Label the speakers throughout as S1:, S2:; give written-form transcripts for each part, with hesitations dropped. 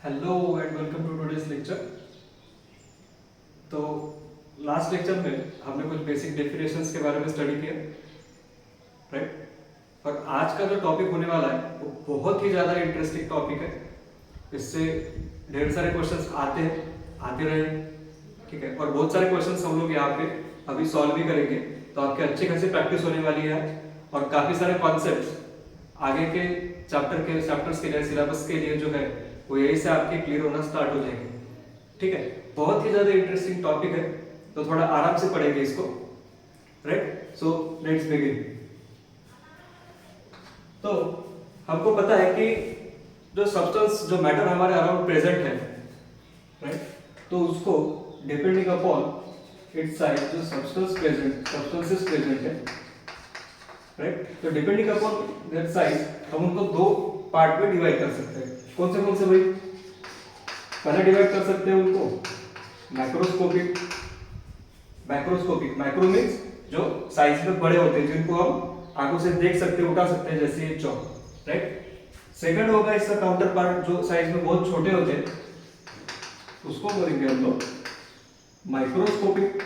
S1: Hello and welcome to today's lecture. तो last lecture में हमने कुछ बेसिक डेफिनेशंस के बारे में स्टडी किया, राइट। और आज का जो टॉपिक होने वाला है वो बहुत ही ज़्यादा इंटरेस्टिंग टॉपिक है। इससे ढेर सारे क्वेश्चंस आते रहे, ठीक है। और बहुत सारे क्वेश्चंस हम लोग यहाँ पे अभी सॉल्व भी करेंगे, तो आपके अच्छी खासी प्रैक्टिस होने वाली है। और काफ़ी सारे कॉन्सेप्ट्स आगे के चैप्टर्स के लिए, सिलेबस के लिए जो है वो यही से आपके क्लियर होना स्टार्ट हो जाएंगे, ठीक है। बहुत ही ज्यादा इंटरेस्टिंग टॉपिक है, तो थोड़ा आराम से पढ़ेंगे इसको, राइट। So let's begin. तो हमको पता है कि जो सब्सटेंस, जो मैटर हमारे अराउंड प्रेजेंट है, राइट, तो उसको डिपेंडिंग अपॉन इट्स साइज, जो सब्सटेंसेस प्रेजेंट है, राइट, तो डिपेंडिंग अपॉन दैट साइज हम उनको दो पार्ट में डिवाइड कर सकते हैं। कौन से भाई? पहले डिवाइड कर सकते हैं उनको मैक्रोस्कोपिक, मैक्रो मीन्स जो साइज में बड़े होते हैं, जिनको हम आंखों से देख सकते हैं, उठा सकते हैं, जैसे ये चौक, राइट। सेकंड होगा इसका काउंटर पार्ट, जो साइज में बहुत छोटे होते हैं, उसको बोलेंगे हम लोग माइक्रोस्कोपिक,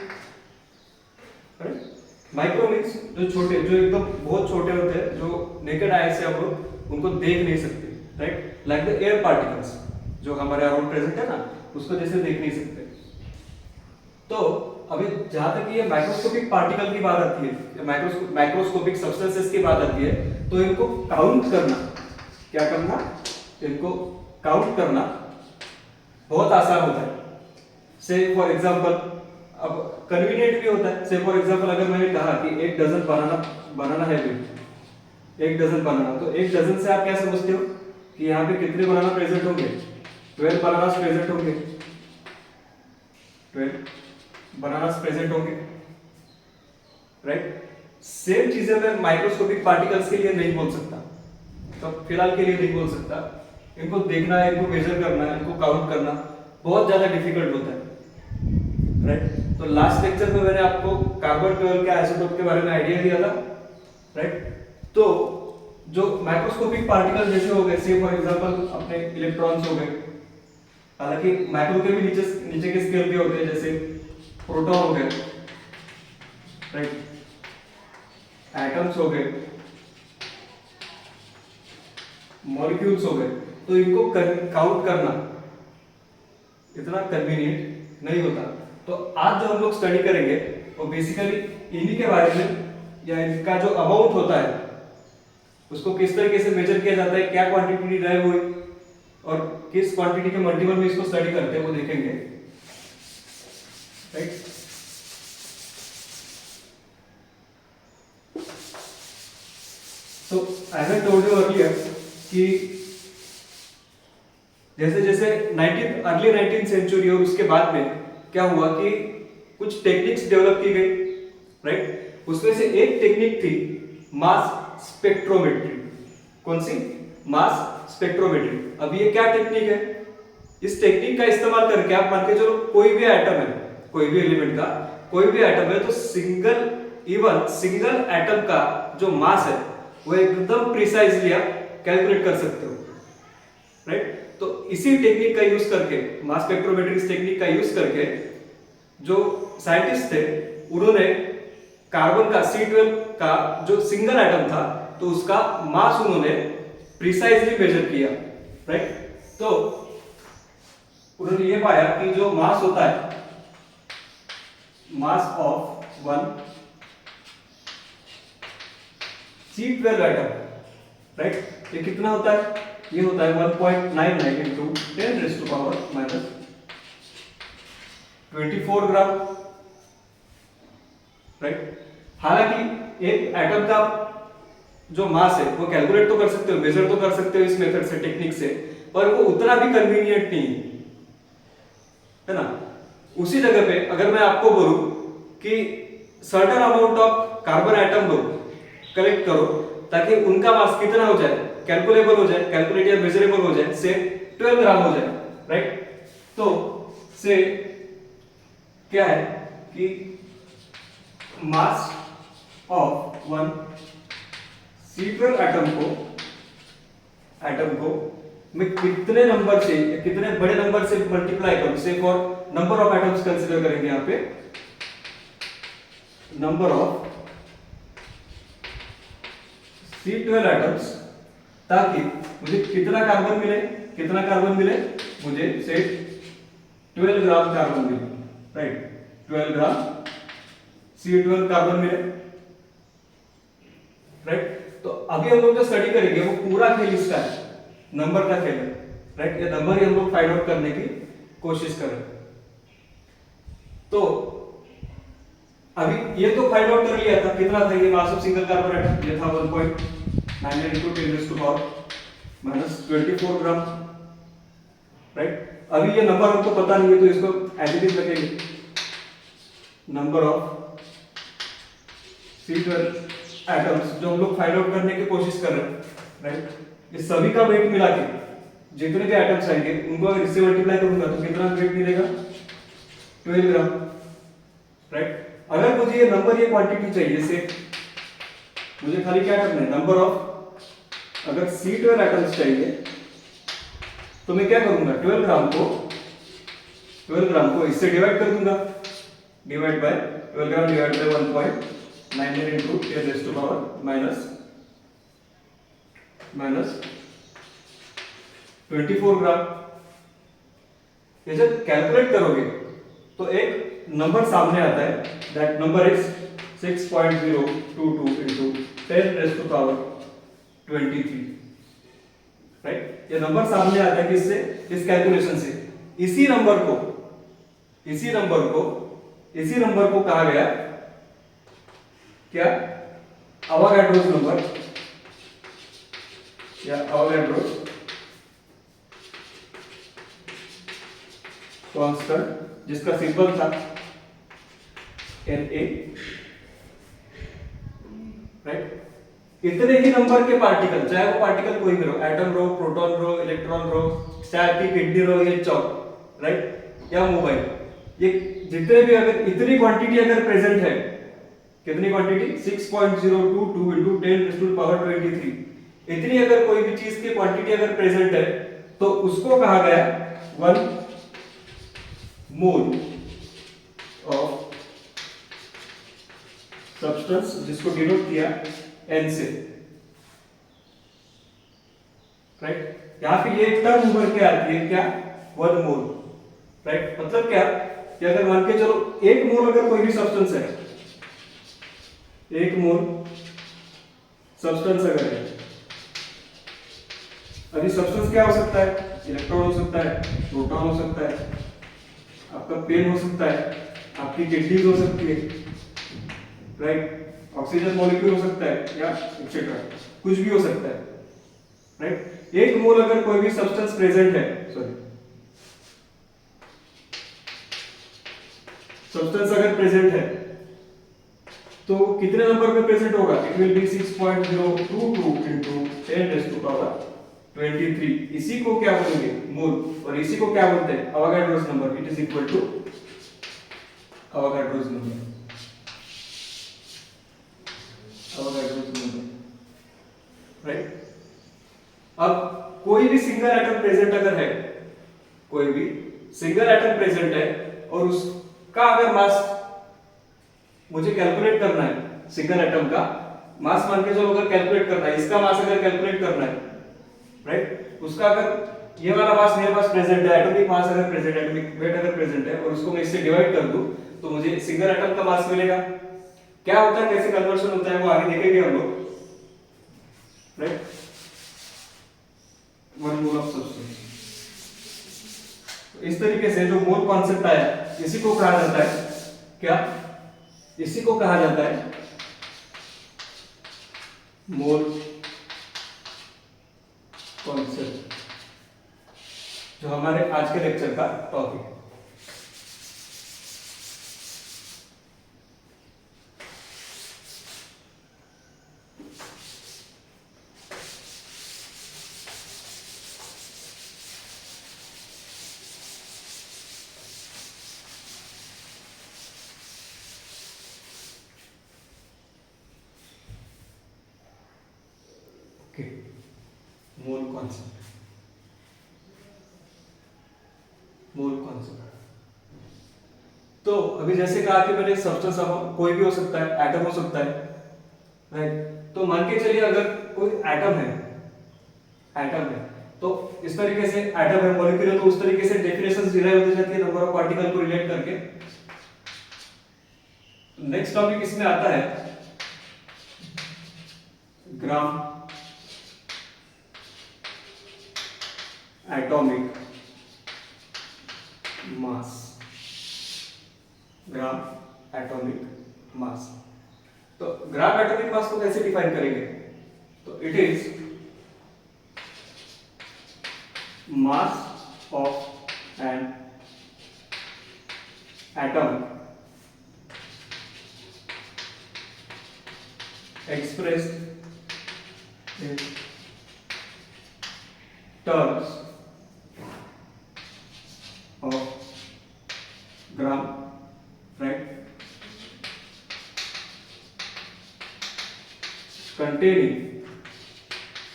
S1: राइट। माइक्रो मीन्स जो छोटे, जो एकदम बहुत छोटे होते हैं, जो नेकेड आई से हम लोग उनको देख नहीं सकते, right, like the air particles जो हमारे अराउंड प्रेजेंट है ना, उसको जैसे देख नहीं सकते। तो अभी जहां तक ये माइक्रोस्कोपिक पार्टिकल की बात आती है, माइक्रोस्कोपिक सब्सटेंसेस की बात आती है, तो इनको काउंट करना, क्या करना, इनको काउंट करना बहुत आसान होता है। से फॉर एग्जांपल, अब कन्वीनियंट भी होता है। से फॉर एग्जांपल, अगर मैंने कहा कि एक डजन बनाना है, एक डजन बनाना, तो एक डजन से आप क्या समझते हो कि यहाँ पे कितने बनाना प्रेजेंट होंगे? 12 बनानास प्रेजेंट होंगे, 12 बनानास प्रेजेंट होंगे, राइट। सेम चीजें मैं माइक्रोस्कोपिक पार्टिकल्स के लिए नहीं बोल सकता, तो फिलहाल के लिए नहीं बोल सकता। इनको देखना है, इनको मेजर करना है, इनको काउंट करना बहुत ज्यादा डिफिकल्ट होता है, राइट। तो लास्ट लेक्चर में मैंने आपको कार्बन 12 के आइसोटोप के बारे में आइडिया दिया था, राइट। तो जो माइक्रोस्कोपिक पार्टिकल जैसे हो गए, से फॉर एग्जांपल अपने इलेक्ट्रॉन्स हो गए, हालांकि माइक्रो के भी नीचे के स्केल पे होते हैं, जैसे प्रोटॉन हो गए, राइट, एटम्स हो गए, मॉलिक्यूल्स हो गए। तो इनको काउंट करना इतना कन्वीनियंट नहीं होता। तो आज जो हम लोग स्टडी करेंगे वो बेसिकली इन्हीं के बारे में, या इनका जो अमाउंट होता है उसको किस तरीके से मेजर किया जाता है, क्या क्वांटिटी ड्राइव हुई और किस क्वांटिटी के मल्टीपल में इसको स्टडी करते हैं, वो देखेंगे, राइट। तो as I told you earlier कि जैसे जैसे अर्ली 19th सेंचुरी और उसके बाद में क्या हुआ कि कुछ टेक्निक्स डेवलप की गई, राइट। उसमें से एक टेक्निक थी मास स्पेक्ट्रोमेट्री। कौन सी? Mass spectrometry. अब ये क्या टेक्निक है? इस टेक्निक का इस्तेमाल करके आप मान के चलो कोई भी एटम है, कोई भी एलिमेंट का कोई भी एटम है, तो सिंगल एटम का जो मास है वो एकदम प्रिसाइजली आप कैलकुलेट कर सकते हो, राइट। तो इसी टेक्निक का यूज करके, मास स्पेक्ट्रोमेट्री टेक्निक का यूज करके, जो साइंटिस्ट थे उन्होंने कार्बन का C12 का जो सिंगल एटम था, तो उसका मास उन्होंने प्रिसाइजली मेजर किया, राइट। तो उन्होंने ये पाया कि जो मास होता है, mass of one C12 atom, right, ये कितना होता है? ये होता है 1.99 into 10 raised to power minus 24 gram, right. हालांकि एक एटम का जो मास है वो कैलकुलेट तो कर सकते हो, मेजर तो कर सकते हो इस मेथड से, टेक्निक से, पर वो उतना भी कन्वीनियंट नहीं है ना। उसी जगह पे अगर मैं आपको बोलूं कि certain amount of carbon atom low, collect करो, ताकि उनका मास कितना हो जाए, कैलकुलेबल हो जाए, कैलकुलेट या मेजरेबल हो जाए, से 12 ग्राम हो जाए, राइट। तो से क्या है कि mass of one C12 atom को मैं कितने नंबर से, कितने बड़े नंबर से मल्टीप्लाई करूं, से for number of atoms consider करेंगे यहां पे, नंबर ऑफ C12 एटम्स, ताकि मुझे कितना कार्बन मिले, कितना कार्बन मिले, मुझे से 12 ग्राम कार्बन मिले, राइट, 12 ग्राम C12 कार्बन मिले, राइट। तो अभी हम लोग जो स्टडी करेंगे वो पूरा खेल इसका है, नंबर का खेल है, राइट। ये नंबर ही हम लोग फाइंड आउट करने की कोशिश कर रहे हैं। तो अभी ये तो फाइंड आउट कर लिया था, कितना था ये mass of single carbon atom, ये था 1.9 into 10 raised to power -24 gram, right. अभी ये नंबर हमको पता नहीं है तो इसको एज इट इज रखेंगे, नंबर ऑफ C12 एटम्स जो हम लोग फाइंड आउट करने की कोशिश कर रहे हैं, राइट। इस सभी का वेट मिला के जितने भी एटम्स आएंगे उनको अगर इससे मल्टीप्लाई करूंगा तो कितना वेट मिलेगा, 12 ग्राम, राइट। अगर मुझे ये नंबर, ये क्वांटिटी चाहिए, से मुझे खाली क्या करना है, नंबर ऑफ, अगर C12 एटम्स चाहिए तो मैं क्या करूंगा, 12 ग्राम को इससे डिवाइड कर दूंगा, divide by 12 gram divide by 1.99 into 10 raised to power minus 24 gram. ये जब कैलकुलेट करोगे तो एक नंबर सामने आता है, that number is 6.022 into 10 raised to power 23, right. ये नंबर सामने आता है किससे, इस कैलकुलेशन से। इसी नंबर को कहा गया क्या, अवोगाड्रोस नंबर या अवोगाड्रोस कांस्टेंट, जिसका सिंबल था Na, राइट। इतने ही नंबर के पार्टिकल, चाहे वो पार्टिकल कोई भी रहो, एटम रहो, प्रोटॉन रहो, इलेक्ट्रॉन रहो, चाहे आपकी किडनी रहो, ये चौक, राइट, या मोबाइल, ये जितने भी, अगर इतनी क्वांटिटी अगर प्रेजेंट है, कितनी quantity, 6.022 into 10 raised to the power 23, इतनी अगर कोई भी चीज की क्वांटिटी अगर प्रेजेंट है तो उसको कहा गया 1 मोल ऑफ सब्सटेंस, जिसको डिनोट किया N से, राइट। यहां पे ये टर्म उभर के आती है क्या, 1 मोल, राइट। मतलब क्या कि अगर मान के चलो 1 मोल अगर कोई भी सब्सटेंस है, 1 मोल सब्सटेंस अगर है, अभी सब्सटेंस क्या हो सकता है, इलेक्ट्रॉन हो सकता है, प्रोटॉन हो सकता है, आपका पेन हो सकता है, आपकी किडनी हो सकती है, राइट, ऑक्सीजन मॉलिक्यूल हो सकता है, या एक्सेट्रा, कुछ भी हो सकता है, राइट। 1 मोल अगर कोई भी सब्सटेंस प्रेजेंट है, सॉरी, सब्सटेंस अगर प्रेजेंट है तो कितने नंबर पे प्रेजेंट होगा, it will B 6.022 into 10 raised to power 23। इसी को क्या बोलेंगे, मोल, और इसी को क्या बोलते हैं, Avogadro's number. It is equal to Avogadro's number, Avogadro's number, right. अब कोई भी सिंगल एटम प्रेजेंट अगर है, कोई भी सिंगल एटम प्रेजेंट है और उसका अगर मास मुझे कैलकुलेट करना है, सिंगल एटम का मास मान के चलो अगर कैलकुलेट करना है, इसका मास अगर कैलकुलेट करना है, राइट, उसका अगर ये वाला मास मेरे पास प्रेजेंट है, एटॉमिक मास अगर प्रेजेंट है, एटॉमिक वेट अगर प्रेजेंट है, और उसको मैं इससे डिवाइड कर दूं तो मुझे सिंगल एटम का मास मिलेगा। क्या होता है, कैसे कन्वर्शन होता है वो आगे देखेंगे हम लोग, राइट। 1 मोल ऑफ सब्सटेंस, इस तरीके से जो मोल कॉन्सेप्ट आया, इसी को कहा जाता है क्या, इसी को कहा जाता है मोल कॉन्सेप्ट, जो हमारे आज के लेक्चर का टॉपिक है। Mole concept, mole concept. तो अभी जैसे कहा कि मैंने सब्सटेंस कोई भी हो सकता है, एटम हो सकता है, राइट। तो मान के चलिए अगर कोई एटम है तो इस तरीके से एटम है, मॉलिक्यूल है, तो उस तरीके से डेफिनेशंस डिराइव होती जाती है नंबर ऑफ पार्टिकल को रिलेट करके। नेक्स्ट टॉपिक इसमें आता है ग्राम एटॉमिक मास। ग्राम एटॉमिक मास। तो ग्राम एटॉमिक मास को कैसे डिफाइन करेंगे? तो it is mass of an atom expressed in terms of gram, right, containing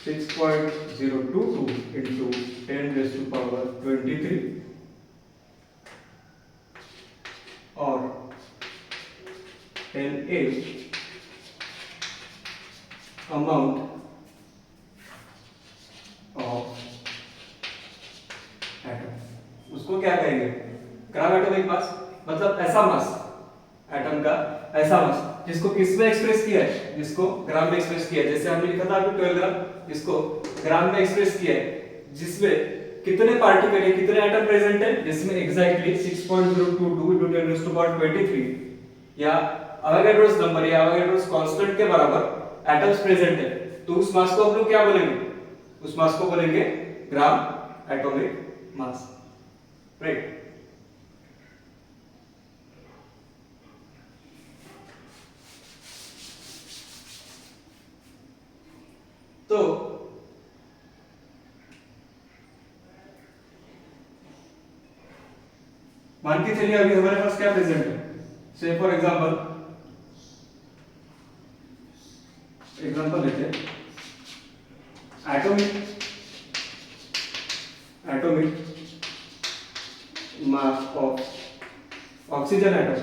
S1: 6.022 into 10 raised to power 23 or Na amount of atom. उसको क्या कहेंगे? ग्राम एटॉमिक मास, मतलब ऐसा मास, एटम का ऐसा मास जिसको किस में एक्सप्रेस किया है? जिसको ग्राम में एक्सप्रेस किया है। जैसे हमने लिखा था अभी 12 ग्राम, इसको ग्राम में एक्सप्रेस किया है, जिसमें कितने पार्टिकल है, कितने एटम प्रेजेंट है? जिसमें exactly 6.022 into 10 raised to power 23 या अवोगाड्रोस नंबर या अवोगाड्रोस कांस्टेंट के बराबर एटम्स प्रेजेंट है। तो उस मास को हम लोग क्या बोलेंगे? उस मास को बोलेंगे ग्राम एटॉमिक मास, राइट। तो मान के चलिए अभी हमारे पास क्या प्रेजेंट है? से फॉर एग्जांपल लेते हैं atomic mass of oxygen atom.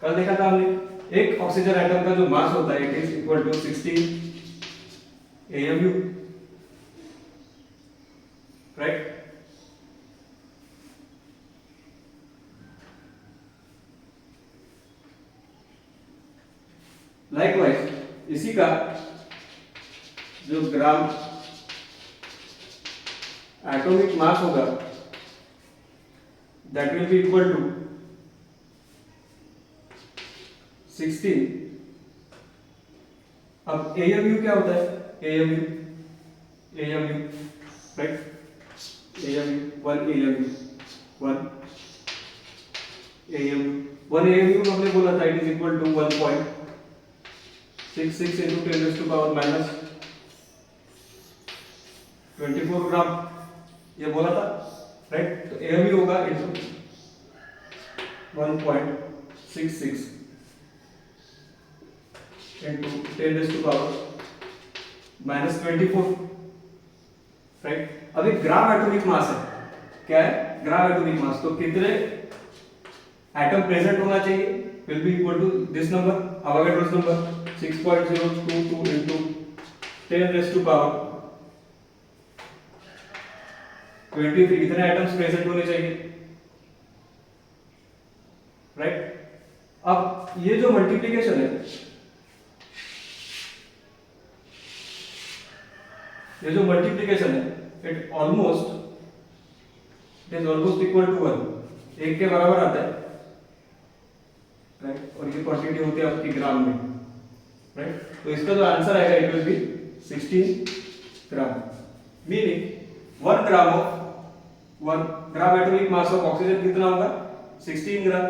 S1: कल देखा था हमने, एक ऑक्सीजन एटम का जो मास होता है it is equal to 16 AMU, right. Likewise इसी का जो ग्राम एटॉमिक मास होगा that will be equal to 16। अब AMU क्या होता है? AMU राइट, AMU 1 AMU हमने बोला था it is equal to 1.66 into 10 raised to power minus 24 gram, ये बोला था, राइट। तो AMU होगा into 1.66 into 10 raised to power minus 24, right. अभी ग्राम एटॉमिक मास है, क्या है? Gram atomic mass. तो कितने एटम प्रेजेंट होना चाहिए? Will be equal to this number, Avogadro's number 6.022 into 10 raised to power 23। इतने एटम्स प्रेजेंट होने चाहिए, राइट। अब ये जो मल्टीप्लिकेशन है, इट ऑलमोस्ट इक्वल टू 1, एक के बराबर आता है, राइट। और ये क्वांटिटी होती है आपकी ग्राम में, राइट। तो इसका जो आंसर आएगा it will B 16 gram, meaning 1 gram atomic mass of oxygen कितना होगा? 16 ग्राम।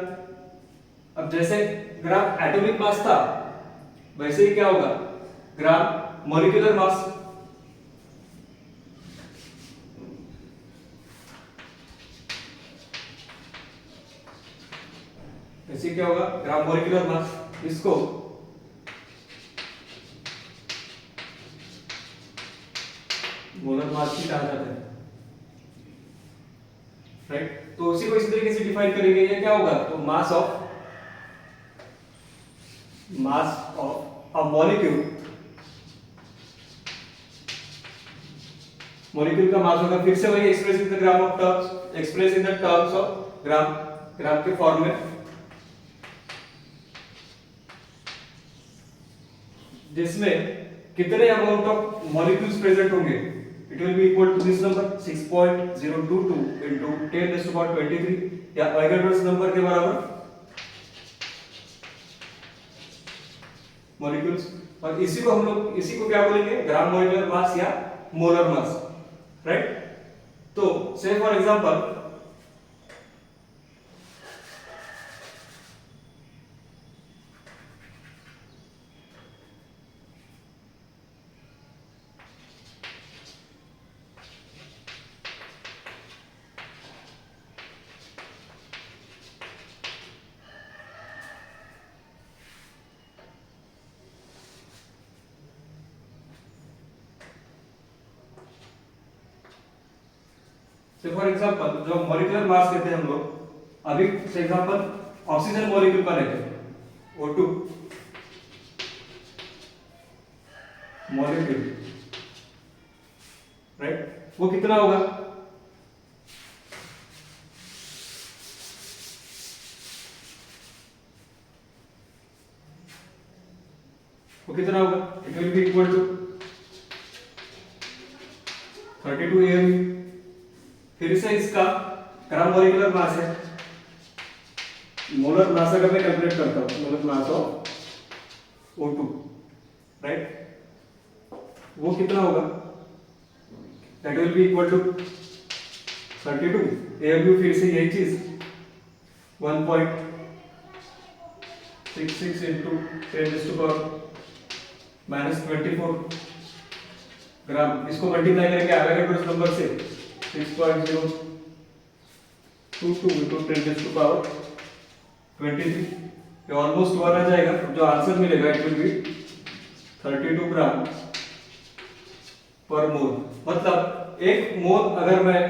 S1: अब जैसे ग्राम एटॉमिक मास था वैसे ही क्या होगा? Gram molecular mass. ऐसे क्या होगा? Gram molecular mass. इसको मोलर मास भी कहा जाता है, राइट। तो उसी को इस तरीके से डिफाइन करेंगे, ये क्या होगा, तो मास ऑफ अ मॉलिक्यूल का मास होगा, फिर से वही express in the gram of terms, express in the terms of gram, gram के फॉर्म में, जिसमें कितने अमाउंट ऑफ मॉलिक्यूल्स प्रेजेंट होंगे, it will be equal to this number 6.022 into 10⁻23 या अवोगाड्रोस नंबर के बराबर मॉलिक्यूल्स। और इसी को हम लोग, इसी को क्या बोलेंगे, ग्राम मॉलिक्यूलर मास या मोलर मास, राइट। तो से फॉर एग्जांपल जो मॉलिक्यूलर मास कहते हैं हम लोग, अभी फॉर एग्जांपल ऑक्सीजन मॉलिक्यूल का लेते हैं, O2 मॉलिक्यूल, राइट, वो कितना होगा, वो कितना होगा, it will be equal to 32 AMU। फिर से इसका ग्राम मॉलिक्यूलर मास है, मोलर मास अगर मैं कैलकुलेट करता हूं, molar mass of O2, right, वो कितना होगा, that will be equal to 32 AMU। फिर से यही चीज 1.66 into 10⁻24 ग्राम, इसको मल्टीप्लाई करेंगे एवोगाड्रोस नंबर से 6.022 into 10⁻23, ये ऑलमोस्ट 1 आ जाएगा। जो आंसर मिलेगा it will B 32 gram per मोल। मतलब एक मोल अगर मैं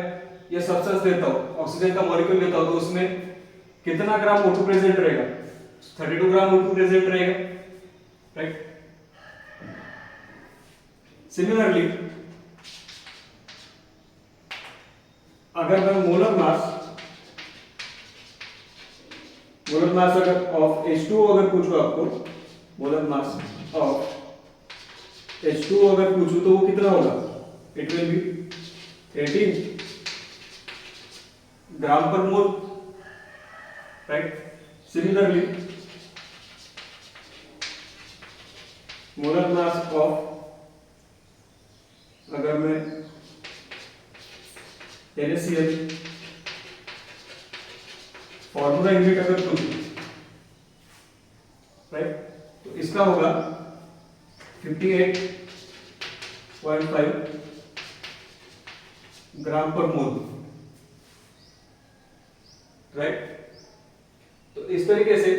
S1: ये सब्सटेंस देता हूं, ऑक्सीजन का मॉलिक्यूल लेता हूं, तो उसमें कितना ग्राम O2 प्रेजेंट रहेगा, 32 ग्राम O2 प्रेजेंट रहेगा, राइट। सिमिलरली अगर मैं मोलर मास अगर ऑफ H2O अगर पूछूं आपको, मोलर मास ऑफ H2O अगर पूछूं तो वो कितना होगा, it will B 18 gram per mole, right. Similarly molar mass of अगर मैं NaCl फॉर्मूला यूनिट अगर पूछूं, राइट, तो इसका होगा 58.5 ग्राम पर मोल, राइट। तो इस तरीके से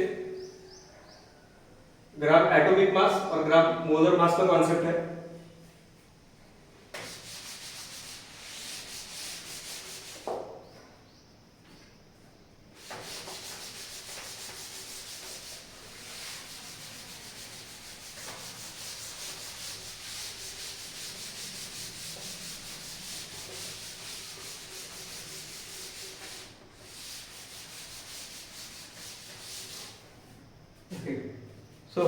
S1: ग्राम एटॉमिक मास और ग्राम मोलर मास का कॉन्सेप्ट है। Okay, so